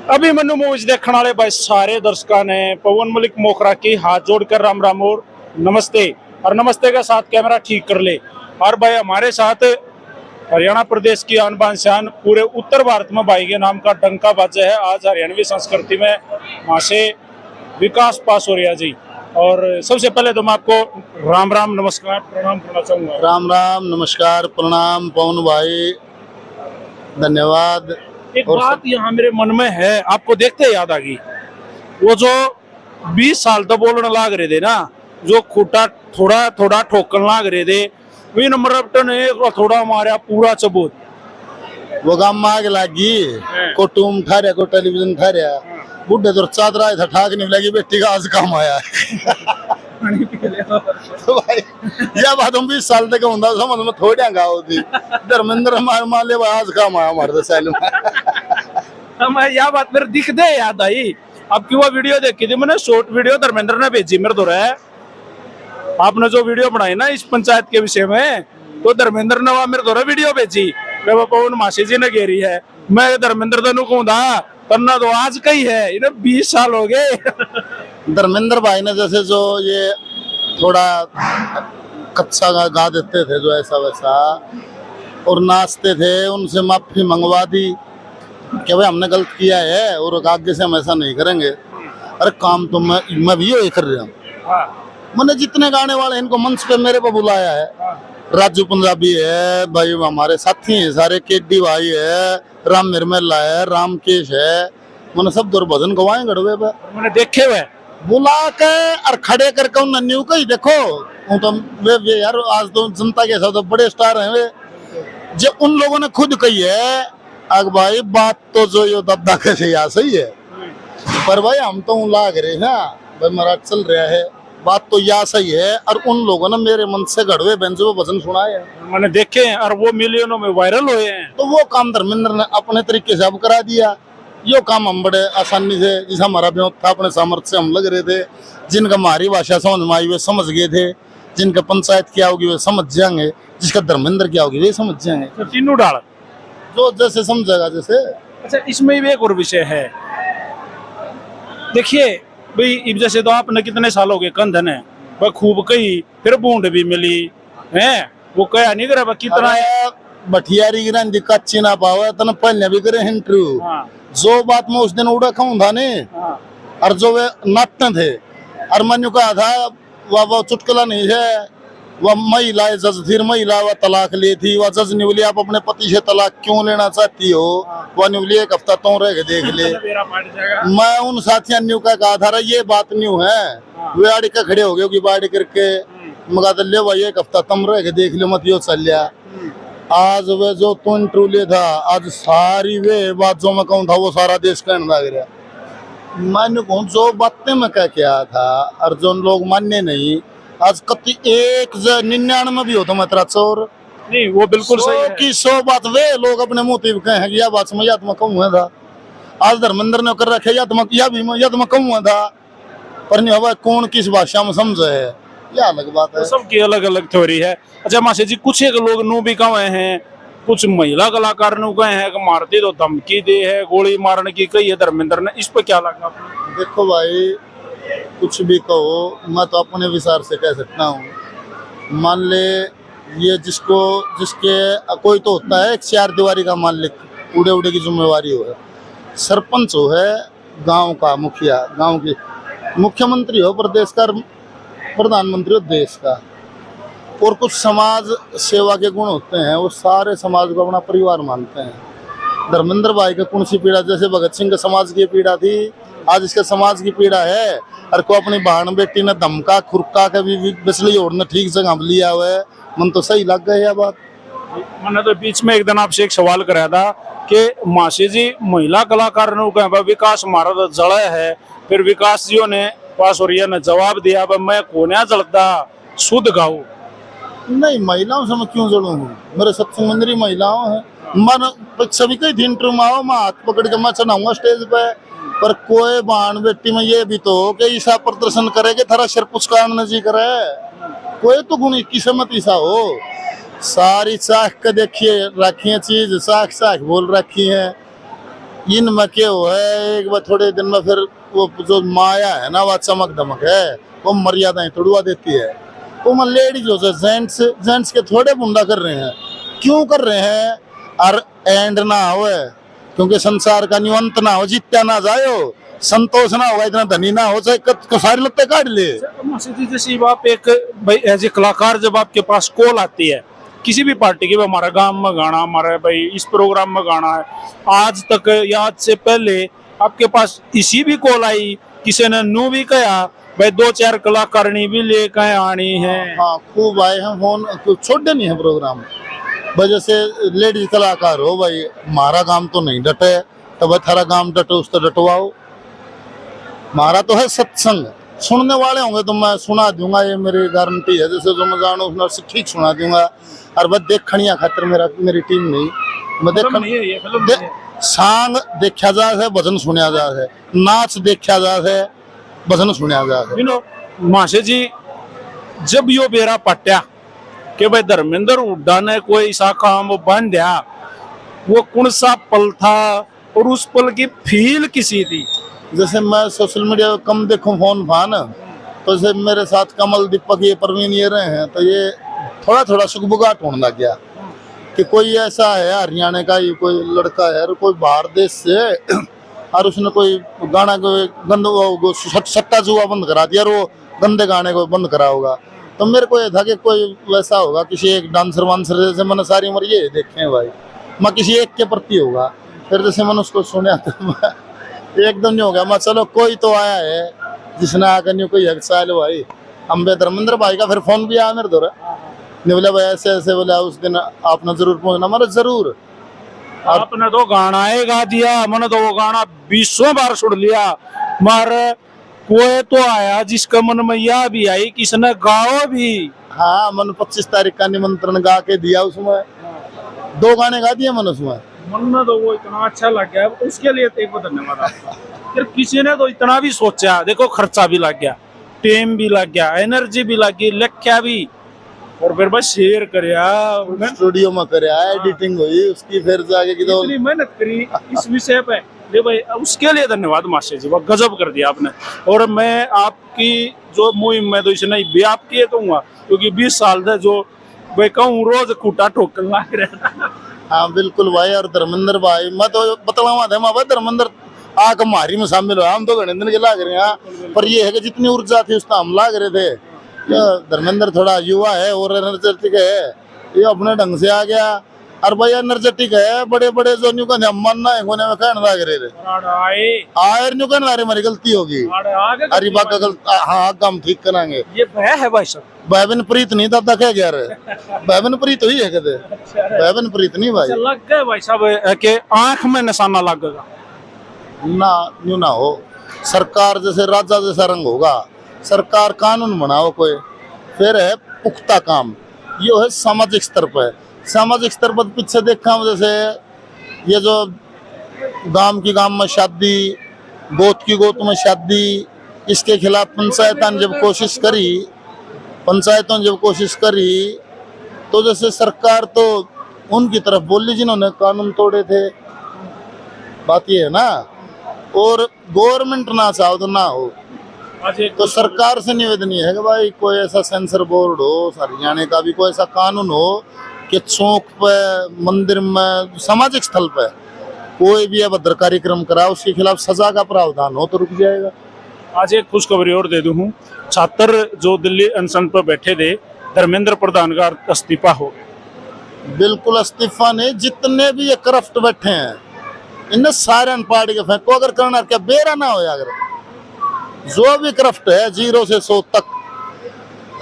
Abhimanyu movies देखने वाले भाई सारे दर्शकों ने पवन मलिक मोखरा की हाथ जोड़कर राम राम और नमस्ते, और नमस्ते के साथ कैमरा ठीक कर ले। और भाई हमारे साथ हरियाणा प्रदेश की आन बान शान पूरे उत्तर भारत में भाई के नाम का डंका बाजा है। आज हरियाणवी संस्कृति में वहाँ से विकास पासोरिया जी, और सबसे पहले तो मैं आपको राम राम नमस्कार प्रणाम करना चाहूंगा। राम राम नमस्कार प्रणाम पवन भाई, धन्यवाद। एक बात यहाँ मेरे मन में है, आपको देखते याद आ गई वो जो 20 साल तो बोलने लाग रहे थे ना, जो खूटा थोड़ा थोड़ा ठोकन लाग रहे थे, वी नंबर ने थोड़ा मारा पूरा सबूत वो गाँव मांग लागी को टूम ठहरिया को टेलीविजन ठहरिया बुढ़े तो चादरा था ठाक नहीं लगी बेटी का आज काम आया तो भाई यह बात हम 20 साल तक होता समझ में थोड़ा गाँव थी धर्मेंद्र मान ले आज काम आया हमारे सैल में यह बात मेरे दिखते याद आई। अब की वो वीडियो देखी थी मैंने, शॉर्ट वीडियो धर्मेंद्र ने भेजी मेरे तो है। आपने जो वीडियो बनाई ना इस पंचायत के विषय में, तो धर्मेंद्र ने वहां मेरे तो वीडियो भेजी, पवन मासी जी ने घेरी है। मैं धर्मेंद्र तनु कहूँ तन्ना तो आज कही है, इन्हें 20 साल हो गए। धर्मेंद्र भाई ने जैसे जो ये थोड़ा कच्चा गा देते थे जो ऐसा वैसा और नाचते थे, उनसे माफी मंगवा दी कि भाई हमने गलत किया है और आगे से हम ऐसा नहीं करेंगे। अरे काम तो मैं भी यही कर रहा हूँ। मैंने जितने गाने वाले इनको मंच पे मेरे पे बुलाया है, राजू पंजाबी है भाई, हमारे साथी हैं सारे, केडी भाई है, राम निर्मला है, रामकेश है, मैंने सब दो भजन गवाए गढ़वे पे मैंने देखे हुए बुला के और खड़े करके उन न्यू का ही देखो तो वे यार आज तो जनता के साथ तो बड़े स्टार हैं वे, जो उन लोगों ने खुद कही है अग भाई बात तो जो यो दबदा कैसे यहाँ सही है, पर भाई हम तो लाग रहे हैं भाई महाराज चल रहा है, बात तो यह सही है। और उन लोगों ने मेरे मन से गढ़वे बेंचो भजन सुनाए हैं, मैंने देखे हैं और वो मिलियनों में वायरल हुए हैं। तो वो काम धर्मेंद्र ने अपने तरीके से अब करा दिया। यो काम हम बड़े आसानी से, जिस हमारा ब्योत था अपने सामर्थ्य से हम लग रहे थे, जिनका हमारी भाषा समझ में आई वे समझ गए थे, जिनका पंचायत क्या होगी वे समझ जाएंगे, जिसका धर्मेंद्र क्या होगी वे समझ जाएंगे, तो तीनों डाल जो जैसे समझेगा जैसे। अच्छा, इसमें भी एक और विषय है, देखिए भाई जैसे तो आपने कितने साल हो गए कंधन है वह खूब कही, फिर बूंद भी मिली है, वो कहा नहीं करे कितना बठियारी गिरंदी कच्ची ना पावे तन पहले भी करे इंटरव्यू। जो बात में उस दिन उड़ा खाऊं था ने, और जो वे नाटक थे और मैंने कहा था वह चुटकुला नहीं है, वह महिला जज थी, महिला वह तलाक ली थी, वह जज ने बोली आप अपने पति से तलाक क्यों लेना चाहती हो, वह ने बोली एक हफ्ता तो रह के देख ले। मैं उन साथियों ने कहा था ये बात न्यू है, वे आड़ी का खड़े हो गए कि बाड़ी करके मगा तो ले भाई एक हफ्ता तुम रह के देख लो मत यो चल लिया। आज वे जो तो इंटरव्यू ले था, आज सारी वे बात जो मैं कहूँ था वो सारा देश कहने लग रहा। मैंने कहूँ जो बातें मैं कह के आया था और जो लोग मानने नहीं, आज कति 199 भी हो तो मैं तेरा चोर नहीं, वो बिल्कुल सही है कि 100 बात वे लोग अपने मुंह पे कहें यह बात समझ तो मैं कहूँ था। आज धर्मेंद्र ने कर रखे या तो मैं कहूँ था, पर नहीं हवा कौन किस भाषा में समझे है यह अलग बात है, सबकी अलग अलग थ्योरी है। अच्छा मासी जी, कुछ एक लोग नू भी कहे हैं, कुछ महिला कलाकार नु कहे हैं कि मारती तो धमकी दे है, गोली मारने की कही है धर्मेंद्र ने, इस पे क्या लगा आपने? देखो भाई कुछ भी कहो, मैं तो अपने विचार से कह सकता हूँ। मान ले ये जिसके कोई तो होता है एक 4 दीवारी का मालिक, उड़े उड़े की जिम्मेवारी हो है, सरपंच हो है गांव का, मुखिया गांव की, मुख्यमंत्री हो प्रदेश का, प्रधानमंत्री हो देश का, और कुछ समाज सेवा के गुण होते हैं, वो सारे समाज को अपना परिवार मानते हैं। धर्मेंद्र भाई का कौन सी पीड़ा, जैसे भगत सिंह के समाज की पीड़ा थी, आज इसके समाज की पीड़ा है। और को अपनी बहन बेटी ने धमका खुरका के भी बिजली और ठीक जगह लिया हुआ है, मन तो सही लग गई है बात। मैंने तो बीच में एक दिन आपसे एक सवाल कराया था कि मासी जी महिला कलाकार ने विकास हमारा तो जड़ा है, फिर विकास जी ने पासोरिया ने जवाब दिया मैं कोन्या जलता शुद्ध गाऊ। नहीं, महिलाओं से मैं क्यों जड़ू हूँ, मेरे सत्संग मंदिर महिलाओं है, मन सभी कई दिन इंटरव्यू आओ, मैं हाथ पकड़ के मैं चढ़ाऊंगा स्टेज पे, पर कोई बहन बेटी में ये भी तो हो कि ईसा प्रदर्शन करेगे थारा सिर पुचकार न जी करे, कोई तो गुण की मत ईसा हो। सारी चाख के देखिए रखी है चीज, साख साख बोल रखी है, इनमें क्या हुआ है, एक बार थोड़े दिन में फिर वो जो माया है ना, वह चमक दमक है, वो मर्यादाएं तोड़वा देती है। वो मन लेडीज हो से जेंट्स जेंट्स के थोड़े बुंदा कर रहे हैं, क्यों कर रहे हैं? और एंड ना हो, क्योंकि संसार का निवंत ना हो, जीत्या ना जायो, संतोष ना होगा, इतना धनी ना हो, चाहे सारे लगते काट ले। जैसे आप एक भाई एज ए कलाकार जब आपके पास कॉल आती है किसी भी पार्टी की, हमारा गांव में गाना, हमारे भाई इस प्रोग्राम में गाना है, आज तक या आज से पहले आपके पास इसी भी कॉल आई, किसी ने नू भी कहा भाई 2-4 कलाकारणी भी लेकर आनी है? हाँ, खूब आए हैं फोन, छोटे नहीं है प्रोग्राम, वजह से लेडीज कलाकार हो भाई, हमारा काम तो नहीं डटे, तो भाई थारा काम डटो, उस तो डटवाओ। हमारा तो है सत्संग, सुनने वाले होंगे तो मैं सुना दूंगा, ये मेरी गारंटी है, जैसे जो मैं जानो उसने ठीक सुना दूंगा। और बस देखनिया खातर मेरी टीम नहीं, मैं देखन सांग देखा जा है, भजन सुनिया जा है, नाच देखा जा है, भजन सुनिया जा है। माशे जी, जब यो बेरा पट्या कि भाई धर्मेंद्र हुड्डा ने कोई ऐसा काम बन दिया, वो कौन सा पल था और उस पल की फील किसी थी? जैसे मैं सोशल मीडिया पे कम देखूं फोन फान, तो जैसे मेरे साथ कमल, दीपक, ये प्रवीण ये रहे हैं, तो ये थोड़ा थोड़ा सुखबुगाट होने लग गया कि कोई ऐसा है हरियाणा का, ये कोई लड़का है और कोई बाहर देश से, और उसने कोई गाना को सट्टा जुआ बंद करा दिया और वो गंदे गाने को बंद करा होगा। तो मेरे को ये था कि कोई वैसा होगा, किसी एक डांसर वांसर, जैसे मैंने सारी उम्र ये देखे हैं भाई, मैं किसी एक के प्रति होगा। फिर जैसे मैंने उसको सुना तो एकदम नहीं हो गया, मैं चलो कोई तो आया है जिसने आकर नहीं कोई साल भाई, अम्बे धर्मेंद्र भाई का फिर फोन भी आया मेरे दौरा, नहीं बोला भाई ऐसे ऐसे, बोला उस दिन आपने जरूर पहुंचना, मेरे जरूर। आपने तो गाना ही गा दिया, मैंने तो वो गाना 20 बार सुन लिया, मारे कोई तो आया जिसका मन में यह भी आई किसने गाओ भी। हाँ, मैंने 25 तारीख का निमंत्रण गा के दिया, उसमें 2 गाने गा दिए मैंने उसमें। मन में तो वो इतना अच्छा लग गया, उसके लिए तो धन्यवाद आपका। फिर किसी ने तो इतना भी सोचा, देखो खर्चा भी लग गया, टाइम भी लग गया, एनर्जी भी लग गई, लख्या भी, और फिर बस शेयर करया, स्टूडियो में करया, एडिटिंग हुई उसकी, फिर जाके इतनी मेहनत करी इस विषय पे, ले भाई उसके लिए धन्यवाद मास्टर जी, वो गजब कर दिया आपने। और मैं आपकी जो मुहिम में तो इसे नहीं भी आपकी तो हुआ, क्योंकि 20 साल से जो भाई कहूँ रोज खूटा ठोकन लग रहा। हाँ बिल्कुल भाई, और धर्मेंद्र भाई मैं तो बतलावा था, मैं धर्मेंद्र आके हमारी में शामिल हुआ, हम तो घने दिन के लाग रहे हैं, पर ये है कि जितनी ऊर्जा थी उतना हम लाग रहे थे। धर्मेंद्र थोड़ा युवा है और एनर्जेटिक है, ये अपने ढंग से आ गया, और भाई एनर्जेटिक है, बड़े बड़े जो न्यू कहने मानना है कोने में कहने लाग रहे थे, आयर न्यू कहने लारे हमारी गलती होगी, अरे बात का गलती, हाँ हम ठीक कराएंगे। ये भय है भाई साहब, बैबन प्रीत नहीं दादा कह गया रे, बैबन प्रीत हुई है कहते, बैबन प्रीत नहीं भाई, लग गए भाई साहब के आंख में निशाना लग गया ना, न्यू ना हो। सरकार जैसे राजा जैसा रंग होगा, सरकार कानून बनाओ कोई, फिर है पुख्ता काम, ये है सामाजिक स्तर पर। सामाजिक स्तर पर पीछे देखा हूँ, जैसे ये जो गांव की गांव में शादी, गोत की गोत में शादी, इसके खिलाफ पंचायतों ने जब कोशिश करी तो जैसे सरकार तो उनकी तरफ बोली जिन्होंने कानून तोड़े थे, बात ये है ना, और गवर्नमेंट ना चाहो तो ना हो। तो सरकार से निवेदन है कि भाई कोई ऐसा सेंसर बोर्ड हो, हरियाणा का भी कोई ऐसा कानून हो कि चौक पे, मंदिर में, सामाजिक स्थल पे कोई भी अभद्र कार्यक्रम करा, उसके खिलाफ सजा का प्रावधान हो तो रुक जाएगा। आज एक खुशखबरी और दे दूं, छात्र जो दिल्ली अनशन पर बैठे थे, धर्मेंद्र प्रधान का इस्तीफा हो। बिल्कुल इस्तीफा नहीं, जितने भी ये करप्ट बैठे हैं इन्हें सारे पार्टी के फेंको, अगर करना क्या बेरा ना हो, अगर जो भी करप्ट है 0 से 100 तक,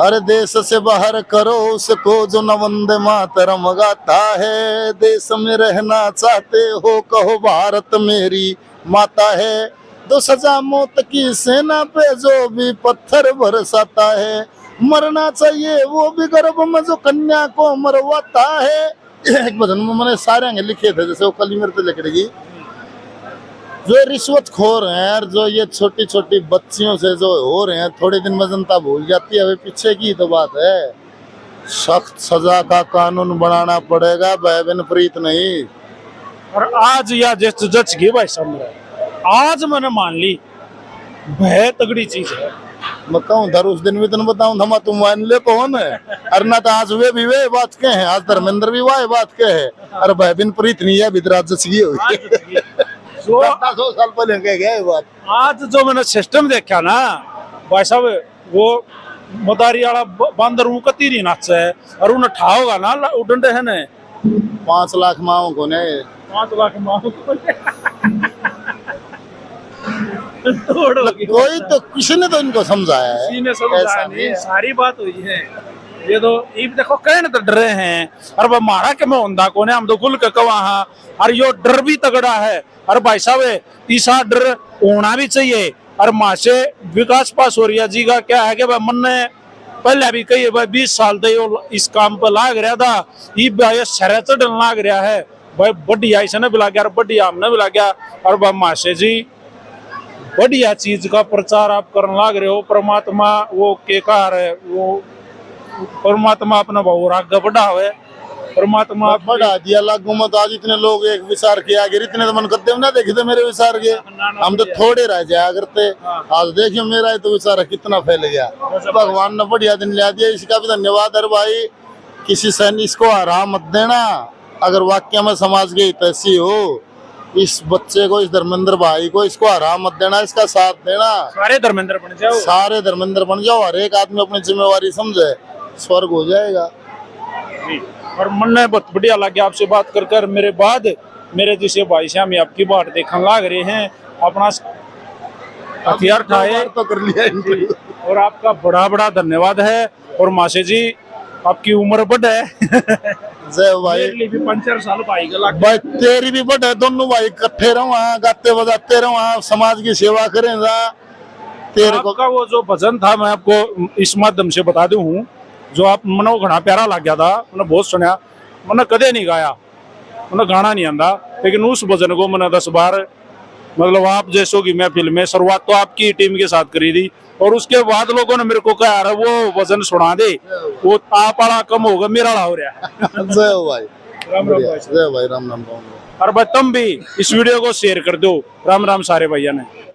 हर देश से बाहर करो उसको जो न वंदे मातरम गाता है, देश में रहना चाहते हो कहो भारत मेरी माता है, दो सजा मौत की सेना पे जो भी पत्थर बरसाता है, मरना चाहिए वो भी गर्भ में जो कन्या को मरवाता है। एक भजन में मैंने सारे अंगे लिखे थे, जैसे वो कली मेरे पे लिखेगी, जो रिश्वत खोर हैं और जो ये छोटी छोटी बच्चियों से जो हो रहे हैं, थोड़े दिन में जनता भूल जाती है, अभी पीछे की तो बात है, सख्त सजा का कानून बनाना पड़ेगा, बैबन प्रीत नहीं। और आज या जच जच गई भाई साहब मेरा, आज मैंने मान ली भय तगड़ी चीज है। मैं कहूँ धर उस दिन भी तेन बताऊं था तुम मान ले कौन है। अरे ना तो आज वे बात के हैं, आज धर्मेंद्र भी वाह बात के है। अरे भाई बिन प्रीत नहीं है बिदराज जसगी हुई जो 100 साल पहले कह गया ये बात। आज जो मैंने सिस्टम देखा ना भाई साहब, वो मदारी वाला बंदर वो कतीरी नाच है और उन्हें ठाओगा ना उडंडे है ने 5 लाख माओ को ने 5 लाख माओ को तोड़ोगी। कोई तो किसी ने तो इनको समझाया है, किसी ने समझाया ऐसा नहीं, है। सारी बात हुई है। ये तो ये देखो कहने तो डरे हैं और वो मारा के मैं होंदा कोने हम तो खुल के कहा और यो डर भी तगड़ा है। और भाई साहब तीसरा डर होना भी चाहिए। और माँ से विकास पास हो रही जी का क्या है कि भाई मन ने पहले भी कही भाई 20 साल तक यो इस काम पर लाग रहा था, ये भाई शहर चढ़न लाग रहा है भाई, बढ़िया इसने भी गया बढ़िया हमने भी गया। और भाई माँ से जी बढ़िया चीज का प्रचार आप करने लग रहे हो। परमात्मा वो के कार है, वो परमात्मा अपना भाव आगे बढ़ावे। परमात्मा बढ़ा दिया लागू मत। आज इतने लोग एक विचार के आगे इतने तो मन करते ना देखे थे मेरे विचार के, हम तो थोड़े रह जाया करते। आज देखियो मेरा तो विचार कितना फैल गया। भगवान ने बढ़िया दिन लिया दिया, इसका भी धन्यवाद। अरे भाई किसी सैनिक को आराम मत देना। अगर वाक्य में समाज के हित ऐसी हो, इस बच्चे को, इस धर्मेंद्र भाई को, इसको आराम मत देना, इसका साथ देना। सारे धर्मेंद्र बन जाओ, सारे धर्मेंद्र बन जाओ। हर एक आदमी अपनी जिम्मेवारी समझे, स्वर्ग हो जाएगा। और मन में बहुत बढ़िया लग गया आपसे बात कर कर। मेरे बाद मेरे जैसे भाई साहब आपकी बात देखने लग रहे हैं, अपना हथियार उठाए तो कर लिया इंटरव्यू। और आपका बड़ा बड़ा धन्यवाद है। और मासे जी आपकी उम्र बढ़ है जय भाई। मेरे लिए भी 5-4 साल भाई का लग भाई तेरी भी बढ़ है, दोनों भाई इकट्ठे रहो, गाते बजाते रहो, समाज की सेवा करें। तेरे को आपका वो जो भजन था मैं आपको इस माध्यम से बता दूं, जो आप मनो घना प्यारा लग गया था, मैंने बहुत सुना, मैंने कदे नहीं गाया, मैंने गाना नहीं आंदा, लेकिन उस भजन को मैंने 10 बार मतलब आप जैसों की महफिल में शुरुआत तो आपकी टीम के साथ करी थी। और उसके बाद लोगों ने मेरे को कहा यार वो भजन सुना दे, वो आप वाला कम होगा मेरा वाला हो रहा है। जय भाई, राम राम भाई। जय भाई, राम राम। और भाई तुम भी इस वीडियो को शेयर कर दो। राम राम सारे भैया ने।